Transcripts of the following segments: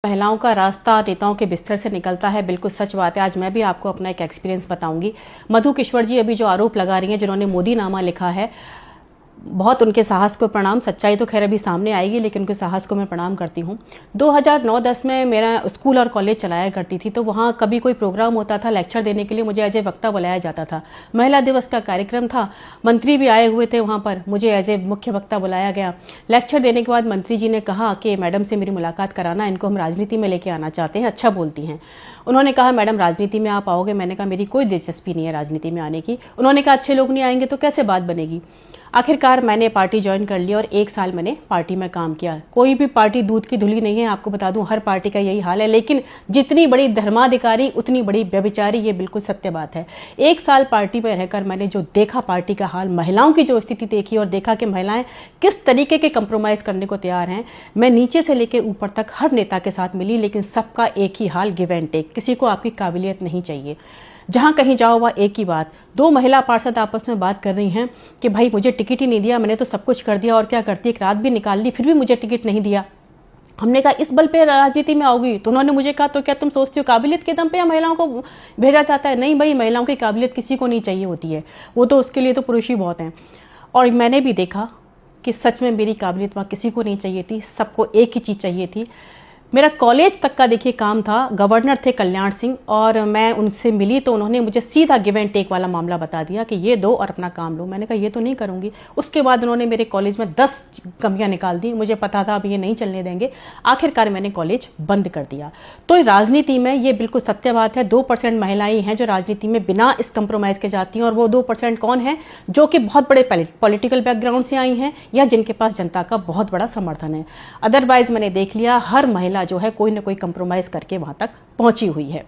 महिलाओं का रास्ता नेताओं के बिस्तर से निकलता है, बिल्कुल सच बात है। आज मैं भी आपको अपना एक एक्सपीरियंस बताऊंगी। मधु किश्वर जी अभी जो आरोप लगा रही हैं, जिन्होंने मोदी नामा लिखा है, बहुत उनके साहस को प्रणाम। सच्चाई तो खैर अभी सामने आएगी, लेकिन उनके साहस को मैं प्रणाम करती हूँ। 2009-10 में मेरा स्कूल और कॉलेज चलाया करती थी, तो वहाँ कभी कोई प्रोग्राम होता था लेक्चर देने के लिए, मुझे एज ए वक्ता बुलाया जाता था। महिला दिवस का कार्यक्रम था, मंत्री भी आए हुए थे वहाँ पर, मुझे एज ए मुख्य वक्ता बुलाया गया। लेक्चर देने के बाद मंत्री जी ने कहा कि मैडम से मेरी मुलाकात कराना, इनको हम राजनीति में लेके आना चाहते हैं, अच्छा बोलती हैं। उन्होंने कहा मैडम राजनीति में आप आओगे? मैंने कहा मेरी कोई दिलचस्पी नहीं है राजनीति में आने की। उन्होंने कहा अच्छे लोग नहीं आएंगे तो कैसे बात बनेगी? आखिरकार मैंने पार्टी ज्वाइन कर ली और 1 साल मैंने पार्टी में काम किया। कोई भी पार्टी दूध की धुली नहीं है, आपको बता दूं, हर पार्टी का यही हाल है। लेकिन जितनी बड़ी धर्माधिकारी उतनी बड़ी व्यभिचारी, ये बिल्कुल सत्य बात है। 1 साल पार्टी में रहकर मैंने जो देखा पार्टी का हाल, महिलाओं की जो स्थिति देखी और देखा कि महिलाएं किस तरीके के कंप्रोमाइज़ करने को तैयार हैं। मैं नीचे से लेकर ऊपर तक हर नेता के साथ मिली, लेकिन सबका एक ही हाल, गिव एंड टेक। किसी को आपकी काबिलियत नहीं चाहिए। जहां कहीं जाओ वह एक ही बात। 2 महिला पार्षद आपस में बात कर रही हैं कि भाई मुझे टिकट ही नहीं दिया, मैंने तो सब कुछ कर दिया और क्या करती, एक रात भी निकाल ली, फिर भी मुझे टिकट नहीं दिया। हमने कहा इस बल पे राजनीति में आओगी? तो उन्होंने मुझे कहा तो क्या तुम सोचती हो काबिलियत के दम पे या महिलाओं को भेजा जाता है? नहीं भाई, महिलाओं की काबिलियत किसी को नहीं चाहिए होती है, वो तो उसके लिए तो पुरुष ही बहुत हैं। और मैंने भी देखा कि सच में मेरी काबिलियत वहाँ किसी को नहीं चाहिए थी, सबको एक ही चीज़ चाहिए थी। मेरा कॉलेज तक का देखिए काम था, गवर्नर थे कल्याण सिंह, और मैं उनसे मिली तो उन्होंने मुझे सीधा गिव एंड टेक वाला मामला बता दिया कि ये दो और अपना काम लो। मैंने कहा ये तो नहीं करूँगी। उसके बाद उन्होंने मेरे कॉलेज में 10 कमियाँ निकाल दी। मुझे पता था अब ये नहीं चलने देंगे। आखिरकार मैंने कॉलेज बंद कर दिया। तो राजनीति में ये बिल्कुल सत्य बात है, 2% महिलाएं हैं जो राजनीति में बिना इस कंप्रोमाइज़ के जाती हैं। और वो 2% कौन है? जो कि बहुत बड़े पॉलिटिकल बैकग्राउंड से आई हैं या जिनके पास जनता का बहुत बड़ा समर्थन है। अदरवाइज मैंने देख लिया हर महिला जो है कोई ना कोई कंप्रोमाइज़ करके वहां तक पहुंची हुई है।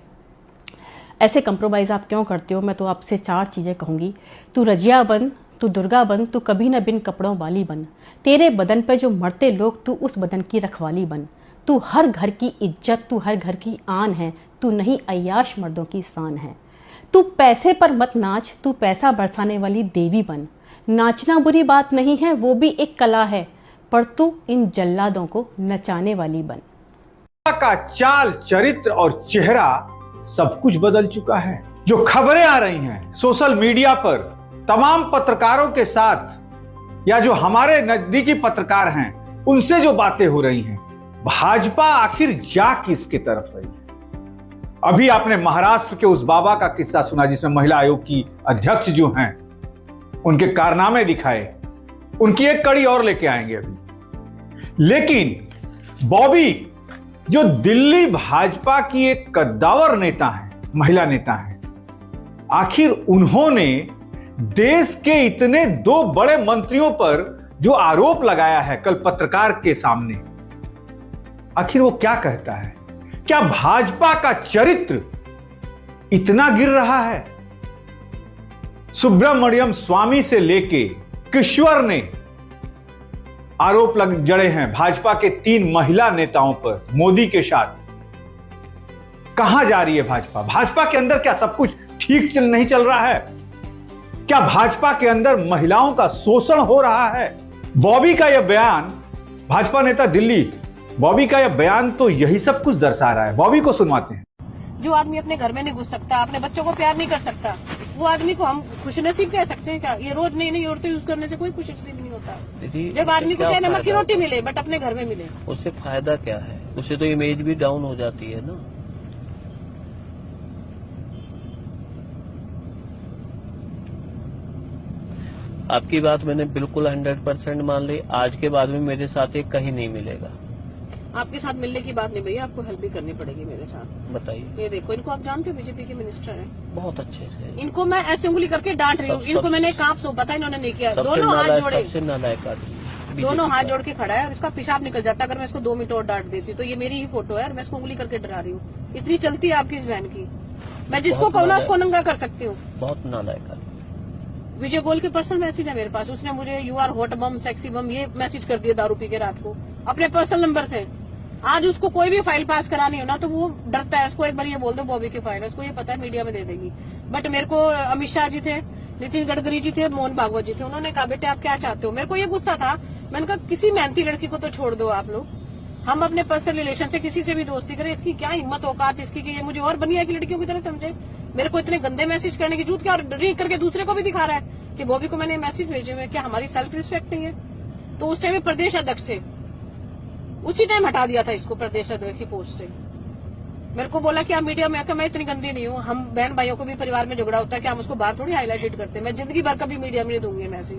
ऐसे कंप्रोमाइज़ आप क्यों करते हो? मैं तो आपसे 4 चीज़ें कहूँगी। तू रजिया बन, तू दुर्गा बन, तू कभी न बिन कपड़ों वाली बन। तेरे बदन पे जो मरते लोग, तू उस बदन की रखवाली बन। तू हर घर की इज्जत, तू हर घर की आन है, तू नहीं अय्याश मर्दों की शान है। तू पैसे पर मत नाच, तू पैसा बरसाने वाली देवी बन। नाचना बुरी बात नहीं है, वो भी एक कला है, पर तू इन जल्लादों को नचाने वाली बन। का चाल, चरित्र और चेहरा सब कुछ बदल चुका है। जो खबरें आ रही हैं सोशल मीडिया पर तमाम पत्रकारों के साथ या जो हमारे नजदीकी पत्रकार हैं उनसे जो बातें हो रही हैं, भाजपा आखिर जा किसके तरफ रही है? अभी आपने महाराष्ट्र के उस बाबा का किस्सा सुना जिसमें महिला आयोग की अध्यक्ष जो हैं उनके कारनामे दिखाए। उनकी एक कड़ी और लेके आएंगे अभी। लेकिन बॉबी जो दिल्ली भाजपा की एक कद्दावर नेता है, महिला नेता है, आखिर उन्होंने देश के इतने 2 बड़े मंत्रियों पर जो आरोप लगाया है कल पत्रकार के सामने, आखिर वो क्या कहता है? क्या भाजपा का चरित्र इतना गिर रहा है? सुब्रमण्यम स्वामी से लेके किश्वर ने आरोप जड़े हैं भाजपा के 3 महिला नेताओं पर मोदी के साथ। कहां जा रही है भाजपा? भाजपा के अंदर क्या सब कुछ ठीक नहीं चल रहा है? क्या भाजपा के अंदर महिलाओं का शोषण हो रहा है? बॉबी का यह बयान, भाजपा नेता दिल्ली, बॉबी का यह बयान तो यही सब कुछ दर्शा रहा है। बॉबी को सुनवाते हैं। जो आदमी अपने घर में नहीं घुस सकता, अपने बच्चों को प्यार नहीं कर सकता, वो आदमी को हम खुशनसीब कह सकते हैं क्या? ये रोज नई नई औरतें यूज करने से कोई खुशनसीब नहीं होता। जब आदमी को चाहे नमक की रोटी मिले बट अपने घर में मिले, उससे फायदा क्या है? उससे तो इमेज भी डाउन हो जाती है ना। आपकी बात मैंने बिल्कुल 100% मान ली। आज के बाद में मेरे साथ ये कहीं नहीं मिलेगा। आपके साथ मिलने की बात नहीं भैया, आपको हेल्प भी करनी पड़ेगी मेरे साथ। बताइए। ये देखो, इनको आप जानते हो, बीजेपी के मिनिस्टर हैं। बहुत अच्छे से इनको मैं ऐसे उंगली करके डांट रही हूँ। इनको मैंने काम सो पता इन्होंने नहीं किया। दोनों हाथ जोड़े, सबसे नालायक आदमी, दोनों हाथ जोड़ के खड़ा है और इसका पेशाब निकल जाता। अगर मैं इसको 2 मिनट और डांट देती तो ये मेरी ही फोटो है और मैं इसको उंगली करके डरा रही हूँ। इतनी चलती है आपकी इस बहन की। मैं जिसको कहूँ ना उसको नंगा कर सकती हूँ। बहुत नालायक आदमी। विजय गोयल के पर्सनल मैसेज है मेरे पास। उसने मुझे you are hot bomb, sexy bomb, ये मैसेज कर दिया दारू पी के रात को अपने पर्सनल नंबर से। आज उसको कोई भी फाइल पास करानी हो ना तो वो डरता है। उसको एक बार ये बोल दो बॉबी की फाइल है, उसको ये पता है मीडिया में दे देगी। बट मेरे को अमित शाह जी थे, नितिन गडकरी जी थे, मोहन भागवत जी थे, उन्होंने कहा बेटे आप क्या चाहते हो? मेरे को ये गुस्सा था। मैंने कहा किसी मेहनती लड़की को तो छोड़ दो आप लोग। हम अपने पर्सनल रिलेशन से किसी से भी दोस्ती करें, इसकी क्या हिम्मत औकात इसकी कि ये मुझे और बनिया की लड़कियों की तरह समझे। मेरे को इतने गंदे मैसेज करने की जरूरत क्या, और रीड करके दूसरे को भी दिखा रहा है कि बॉबी को मैंने मैसेज भेजे हुए। क्या हमारी सेल्फ रिस्पेक्ट नहीं है? तो उस टाइम प्रदेश अध्यक्ष थे, उसी टाइम हटा दिया था इसको प्रदेश अध्यक्ष की पोस्ट से। मेरे को बोला कि आप मीडिया में आकर, मैं इतनी गंदी नहीं हूँ, हम बहन भाइयों को भी परिवार में झगड़ा होता है कि हम उसको बाहर थोड़ी हाईलाइटेड करते हैं। मैं जिंदगी भर कभी मीडिया में नहीं दूंगी मैसेज।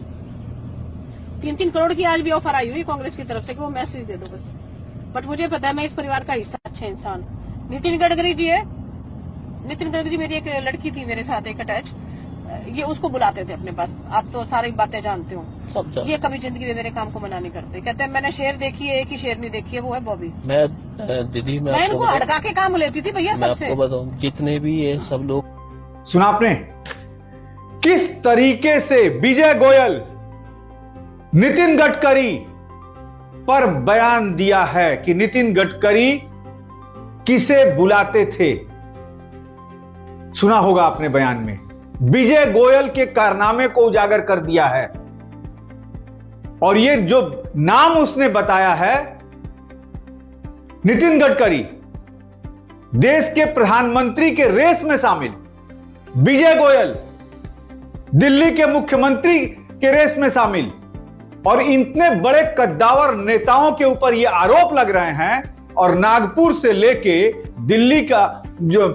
3-3 करोड़ की आज भी ऑफर आई हुई कांग्रेस की तरफ से कि वो मैसेज दे दो बस। बट मुझे पता है मैं इस परिवार का हिस्सा, अच्छा इंसान। नितिन गडकरी जी है, नितिन गडकरी मेरी एक लड़की थी मेरे साथ एक अटैच, ये उसको बुलाते थे अपने पास। आप तो सारी बातें जानते हो। ये कभी जिंदगी में मेरे काम को मना नहीं करते। कहते हैं मैंने शेर देखी है, एक ही शेर नहीं देखी है, वो है बॉबी। मैं दीदी मैं इनको हड़का के काम लेती थी भैया सबसे। आपको बताऊं, जितने भी ये सब लोग, सुना आपने किस तरीके से विजय गोयल नितिन गडकरी पर बयान दिया है कि नितिन गडकरी किसे बुलाते थे। सुना होगा आपने बयान में विजय गोयल के कारनामे को उजागर कर दिया है। और ये जो नाम उसने बताया है, नितिन गडकरी देश के प्रधानमंत्री के रेस में शामिल, विजय गोयल दिल्ली के मुख्यमंत्री के रेस में शामिल, और इतने बड़े कद्दावर नेताओं के ऊपर ये आरोप लग रहे हैं। और नागपुर से लेके दिल्ली का जो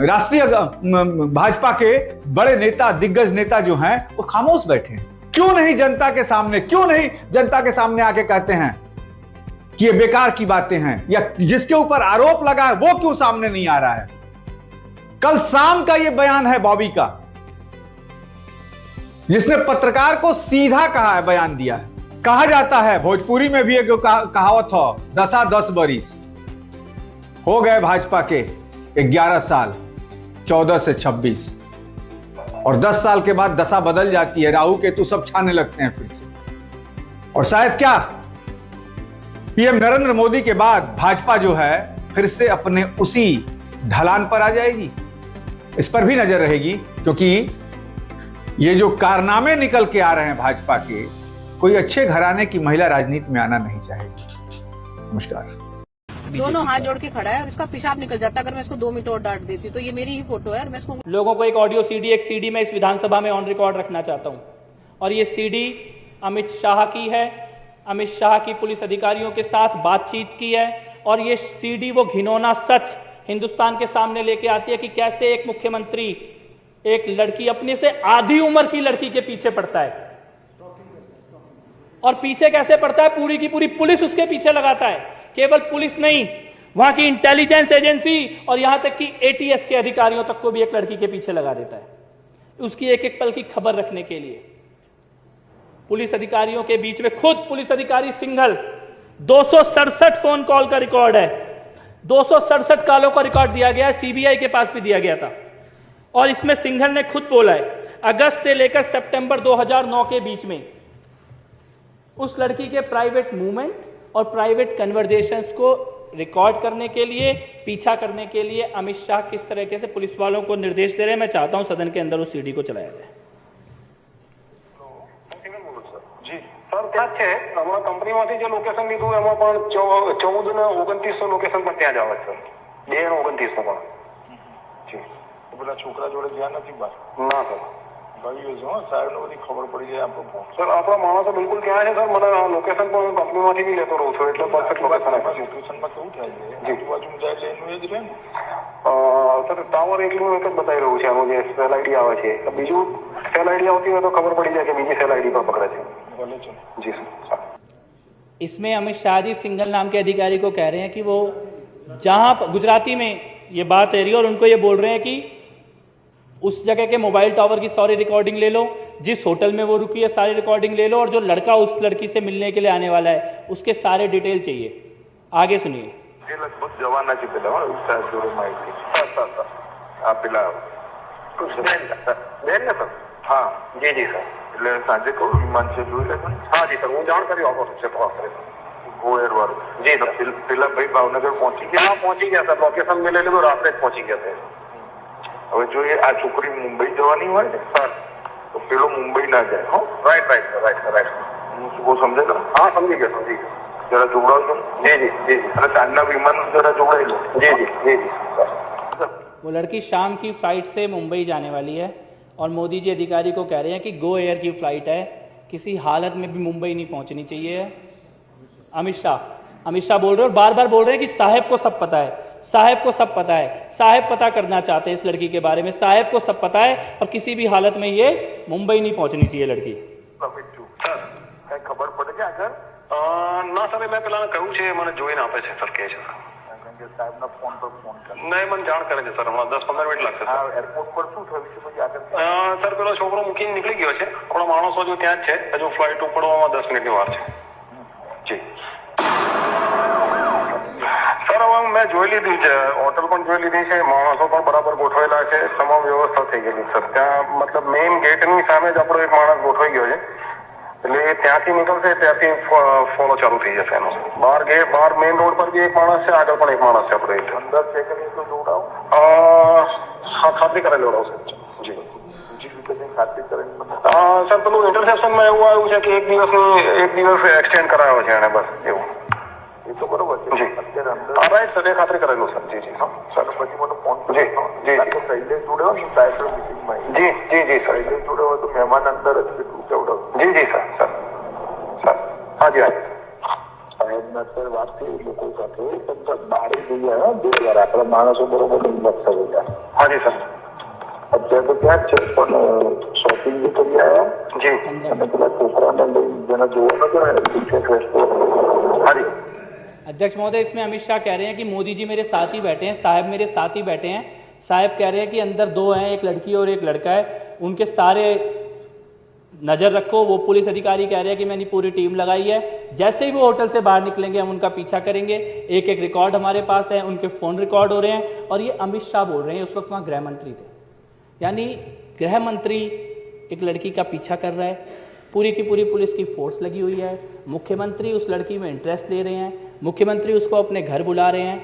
राष्ट्रीय भाजपा के बड़े नेता, दिग्गज नेता जो हैं, वो खामोश बैठे हैं। क्यों नहीं जनता के सामने, क्यों नहीं जनता के सामने आके कहते हैं कि ये बेकार की बातें हैं, या जिसके ऊपर आरोप लगा है वो क्यों सामने नहीं आ रहा है। कल शाम का ये बयान है बॉबी का, जिसने पत्रकार को सीधा कहा है, बयान दिया है। कहा जाता है भोजपुरी में भी एक कहावत हो, 10 बरिस हो गए भाजपा के 11 साल, 14 से 26, और 10 साल के बाद दशा बदल जाती है, राहु केतु सब छाने लगते हैं फिर से। और शायद क्या पीएम नरेंद्र मोदी के बाद भाजपा जो है फिर से अपने उसी ढलान पर आ जाएगी। इस पर भी नजर रहेगी, क्योंकि ये जो कारनामे निकल के आ रहे हैं भाजपा के, कोई अच्छे घराने की महिला राजनीति में आना नहीं चाहेगी। नमस्कार। दोनों हाथ जोड़ के खड़ा है और इसका पेशाब निकल जाता। अगर मैं इसको 2 मिनट और डांट देती तो ये मेरी ही फोटो है। और मैं इसको लोगों को एक ऑडियो सीडी, एक सीडी में इस विधानसभा में ऑन रिकॉर्ड रखना चाहता हूं। और ये सीडी अमित शाह की है। अमित शाह की पुलिस अधिकारियों के साथ बातचीत की है। और ये सीडी वो घिनौना सच हिंदुस्तान के सामने लेके आती है कि कैसे एक मुख्यमंत्री एक लड़की, अपने से आधी उम्र की लड़की के पीछे पड़ता है। और पीछे कैसे पड़ता है, पूरी की पूरी पुलिस उसके पीछे लगाता है। केवल पुलिस नहीं, वहां की इंटेलिजेंस एजेंसी और यहां तक कि एटीएस के अधिकारियों तक को भी एक लड़की के पीछे लगा देता है, उसकी एक एक पल की खबर रखने के लिए। पुलिस अधिकारियों के बीच में खुद पुलिस अधिकारी सिंघल, 267 फोन कॉल का रिकॉर्ड है, 267 कॉलों का रिकॉर्ड दिया गया है, सीबीआई के पास भी दिया गया था। और इसमें सिंघल ने खुद बोला है, अगस्त से लेकर सितंबर 2009 के बीच में उस लड़की के प्राइवेट मूवमेंट और प्राइवेट कन्वर्जेशंस को रिकॉर्ड करने के लिए, पीछा करने के लिए अमित शाह किस तरीके से पुलिस वालों को निर्देश दे रहे हैं। मैं चाहता हूं सदन के अंदर उस सीडी को चलाया जाए। जी सर, क्या છે અમારા કંપનીમાંથી જે લોકેશન લીધું એમાં પણ 14 ને 2900 લોકેશન પર ત્યાં જ આવે છે, 2 ને 2900 પણ જી। પેલા છોકરા જોડે ધ્યાન નથી બસ ના સર, ભાઈ જો સાહેબ ને બધી ખબર પડી જાય આપણો સર, આપણા માણસો બિલકુલ ત્યાં છે સર। મને લોકેશન પણ હું કંપનીમાંથી બી લેતો રહું છું, એટલે પરફેક્ટ લોકેશન આપે છે। લોકેશનમાં કેવું થાય છે, આજુબાજુ જાય એટલે એનું એ જ રહે ને સર। ટાવર એકલું એક જ બતાવી રહ્યું છે, એનું જે સેલ આઈડી આવે છે, બીજું સેલ આઈडी આવતી હોય તો ખબર પડી જાય કે બીજી સેલ आईडी पर पकड़े थे। जी सर। इसमें अमित शाह जी सिंघल नाम के अधिकारी को कह रहे हैं कि वो जहां गुजराती में ये बात है रही और उनको ये बोल रहे हैं कि उस जगह के मोबाइल टावर की सारी रिकॉर्डिंग ले लो, जिस होटल में वो रुकी है सारी रिकॉर्डिंग ले लो, और जो लड़का उस लड़की से मिलने के लिए आने वाला है उसके सारे डिटेल चाहिए। आगे सुनिए। लगभग जवाना की पेला जोड़े माहिती पेला बेन ने सर। हाँ जी जी सर, એટલે સાંજે કહું વિમાન છે જોઈ લેજો। હા જી સર, હું જાણ કરી આપો છે ગોયર વાળું જી સર। પેલા ભાઈ ભાવનગર પહોંચી ગયા? હા પહોંચી ગયા સર, લોકેશન મેં લઈ લીધું, રાત્રે જ પહોંચી ગયા છે। હવે જો આ છોકરી મુંબઈ જવાની હોય ને સર, તો પેલો મુંબઈ ના જાય। હો રાઈટ રાઈટ રાઈટ રાઈટ, वो समझे ना? हाँ समझी गया समझी गया। જરા જોડાવજો. જી જી જી અને સાંજના વિમાન જરા જોડાઈ લો. જી જી જી જી. वो लड़की शाम की फ्लाइट से मुंबई जाने वाली है और मोदी जी अधिकारी को कह रहे हैं कि गो एयर की फ्लाइट है, किसी हालत में भी मुंबई नहीं पहुंचनी चाहिए. अमित शाह बोल रहे हैं और बार बार बोल रहे हैं कि साहब को सब पता है, साहब को सब पता है, साहब पता करना चाहते हैं इस लड़की के बारे में, साहब को सब पता है और किसी भी हालत में ये मुंबई नहीं पहुंचनी चाहिए लड़की. સર કઈ ખબર પડે છે આગળ? ના સર મેં પેલા કહ્યું છે, મને જોઈને આપે છે સર, કહે છે સર. સાહેબના ફોન પર ફોન કરે. નહીં મને જાણ કરે છે સર, હમણાં 10-15 મિનિટ લાગશે સર. એરપોર્ટ પર શું થયું છે પછી આગળ? સર પેલો છોકરો મૂકીને નીકળી ગયો છે, થોડા માણસો હજુ ત્યાં જ છે, હજુ ફ્લાઇટ ઉપડવામાં 10 મિનિટની વાર છે. જી સર હવે મેં જોઈ લીધી છે, હોટલ પણ જોઈ લીધી છે, માણસો પણ બરાબર ગોઠવેલા છે, તમામ વ્યવસ્થા થઈ ગયેલી સર. ત્યાં મતલબ મેઇન ગેટની સામે જ આપણો એક માણસ ગોઠવાઈ ગયો છે, એટલે એ ત્યાંથી નીકળશે ત્યાંથી ફોલો ચાલુ થઈ જશે એનો. બહાર મેઇન રોડ પર બી એક માણસ છે, આગળ પણ એક માણસ છે આપણો. અંદર ચેક કરી તો જોડાવો. હા ખાતરી કરેલી જોડાવશે. જી ખાતરી કરેલી. સર પેલું ઇન્ટરસેપ્શનમાં એવું આવ્યું છે કે એક દિવસ એક્સટેન્ડ કરાયો છે એને, બસ એવું. એ તો બરોબર છે. જી રાઈટ સર, એ ખાતરી કરેલું સર. જી જી સર પછી મને ફોન જી જી શૈલેષ જોડાવો ને ડાયરેક્ટર મિટિંગમાં. જી જી જી સર શૈલેષ જોડાવો તો મહેમાન અંદર જ કેટલું કેવડાવો. જી જી સર સર સર હાજી હાજી સાહેબના સર વાત થઈ લોકો સાથે બારે જઈએ બે વાર આપણા માણસો બરોબર હિંમત થઈ ગયા. હાજી સર અત્યારે તો ત્યાં જ છે પણ શોપિંગ બી કરી આવ્યા. જી અને પેલા છોકરાને લઈ જેને જોવા નતો. હાજી अध्यक्ष महोदय, इसमें अमित शाह कह रहे हैं कि मोदी जी मेरे साथ ही बैठे हैं, साहब मेरे साथ ही बैठे हैं. साहब कह रहे हैं कि अंदर दो हैं, एक लड़की और एक लड़का है, उनके सारे नज़र रखो. वो पुलिस अधिकारी कह रहे हैं कि मैंने पूरी टीम लगाई है, जैसे ही वो होटल से बाहर निकलेंगे हम उनका पीछा करेंगे. एक एक रिकॉर्ड हमारे पास है, उनके फ़ोन रिकॉर्ड हो रहे हैं. और ये अमित शाह बोल रहे हैं, उस वक्त वहाँ गृह मंत्री थे, यानी गृह मंत्री एक लड़की का पीछा कर रहा है, पूरी की पूरी पुलिस की फोर्स लगी हुई है, मुख्यमंत्री उस लड़की में इंटरेस्ट ले रहे हैं, मुख्यमंत्री उसको अपने घर बुला रहे हैं.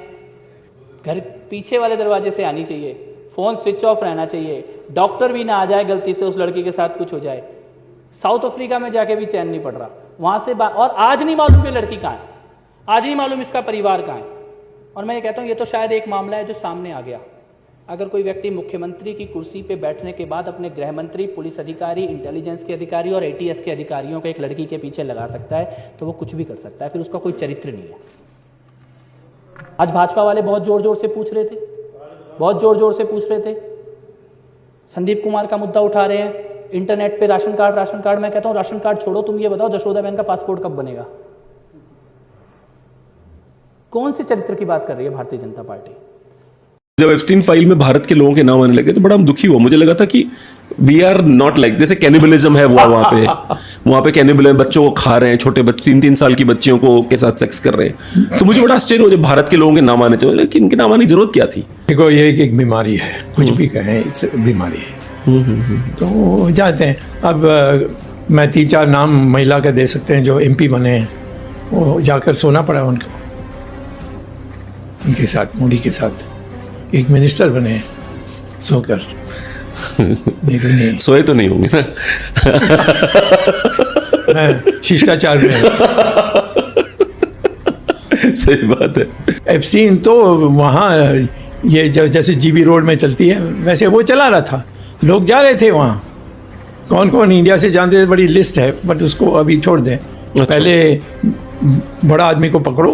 घर पीछे वाले दरवाजे से आनी चाहिए, फ़ोन स्विच ऑफ रहना चाहिए, डॉक्टर भी ना आ जाए गलती से उस लड़की के साथ कुछ हो जाए. साउथ अफ्रीका में जाके भी चैन नहीं पड़ रहा, वहाँ से और आज नहीं मालूम ये लड़की कहाँ है, आज नहीं मालूम इसका परिवार कहाँ है. और मैं ये कहता हूँ ये तो शायद एक मामला है जो सामने आ गया. अगर कोई व्यक्ति मुख्यमंत्री की कुर्सी पे बैठने के बाद अपने गृह मंत्री, पुलिस अधिकारी, इंटेलिजेंस के अधिकारी और ATS के अधिकारियों को एक लड़की के पीछे लगा सकता है तो वो कुछ भी कर सकता है, फिर उसका कोई चरित्र नहीं है. आज भाजपा वाले बहुत जोर जोर से पूछ रहे थे, संदीप कुमार का मुद्दा उठा रहे हैं, इंटरनेट पे राशन कार्ड. मैं कहता हूँ राशन कार्ड छोड़ो, तुम ये बताओ जशोदा बहन का पासपोर्ट कब बनेगा? कौन से चरित्र की बात कर रही है भारतीय जनता पार्टी? जब एप्स्टीन फाइल में भारत के लोगों के नाम आने लगे तो बड़ा दुखी हुआ. मुझे लगा था कि वी आर नॉट लाइक, जैसे कैनिबलिज्म है वहाँ पे कैनिबल बच्चों को खा रहे हैं, छोटे बच्चे 3-3 साल की बच्चियों को के साथ सेक्स कर रहे हैं. तो मुझे बड़ा आश्चर्य हुआ जब भारत के लोगों के नाम आने चाहिए कि इनके नाम आने की जरूरत क्या थी. देखो ये एक बीमारी है, कुछ भी कहें इस बीमारी है तो जाते हैं. अब मैं 3-4 नाम महिला के दे सकते हैं जो MP बने हैं, वो जाकर सोना पड़ा उनको, उनके साथ, मोदी के साथ. एक मिनिस्टर बने सोकर, नहीं तो नहीं सोए तो नहीं होंगे ना. शिष्टाचार में सही बात है. एप्स्टीन तो वहाँ ये जैसे GB रोड में चलती है वैसे वो चला रहा था, लोग जा रहे थे वहाँ. कौन कौन इंडिया से जानते थे बड़ी लिस्ट है, बट उसको अभी छोड़ दें. पहले बड़ा आदमी को पकड़ो.